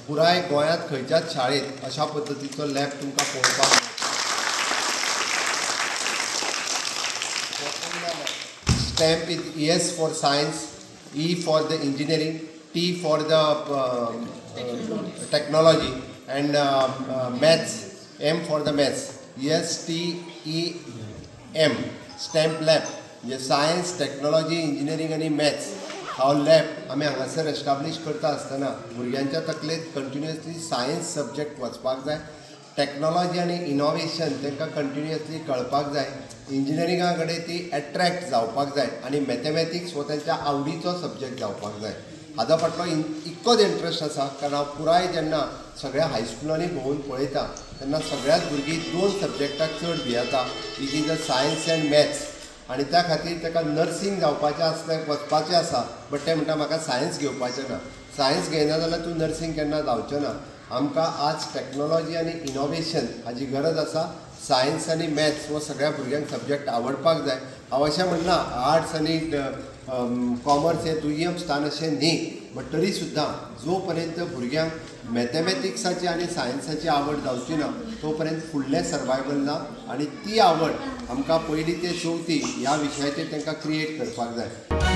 पुराय गोंयांत खंयच्याच शाळेत अशा पद्दतीचो लॅब तुमकां पळोवपाक STEM is S for science, E for the engineering, T for the technology, and maths, M for the maths. STEM, STEM lab. म्हणजे सायन्स, टेक्नॉलॉजी, इंजिनियरिंग आणि मॅथ्स हा लॅब आमी हांगासर एस्टाब्लीश करता आसतना भुरग्यांच्या तकलेंत कंटिन्युअसली सायन्स सब्जेक्ट वचपाक जाय, टेक्नॉलॉजी आनी इनोवेशन तांकां कंटिन्युअसली कळपाक जाय, इंजिनियरिंगा कडेन ती एट्रॅक्ट जावपाक जाय आनी मॅथमॅटिक्स हो तांच्या आवडीचो सब्जेक्ट जावपाक जाय. हाजो फाटलो इतकोच इंट्रस्ट आसा कारण हांव पुराय जेन्ना सगळ्या हायस्कुलांनी भोंवून पळयता तेन्ना सगळ्याच भुरगीं 2 सब्जेक्टाक चड भियेता, it is the science and maths. आनी त्या खातीर ताका नर्सींग जावपाचें आसलें वचपाचें आसा बट तें म्हणटा म्हाका सायन्स घेवपाचें ना. सायन्स घेयना जाल्यार तूं नर्सींग केन्ना जावचें ना. आमकां आज टेक्नॉलॉजी आनी इनोवेशन हाची गरज आसा. सायन्स आनी मॅथ्स हो सगळ्या भुरग्यांक सब्जेक्ट आवडपाक जाय. हांव अशें म्हणना आर्ट्स आनी कॉमर्स हे दुय्यम स्थान अशें न्ही, बट तरी सुद्दां जो पर्यंत भुरग्यांक मॅथमॅटिक्साची आनी सायन्साची आवड जावची ना तो पर्यंत फुडलें सर्वायवल ना. आनी ती आवड आमकां पयली ते 4थी ह्या विशयाचेर तांकां क्रिएट करपाक जाय.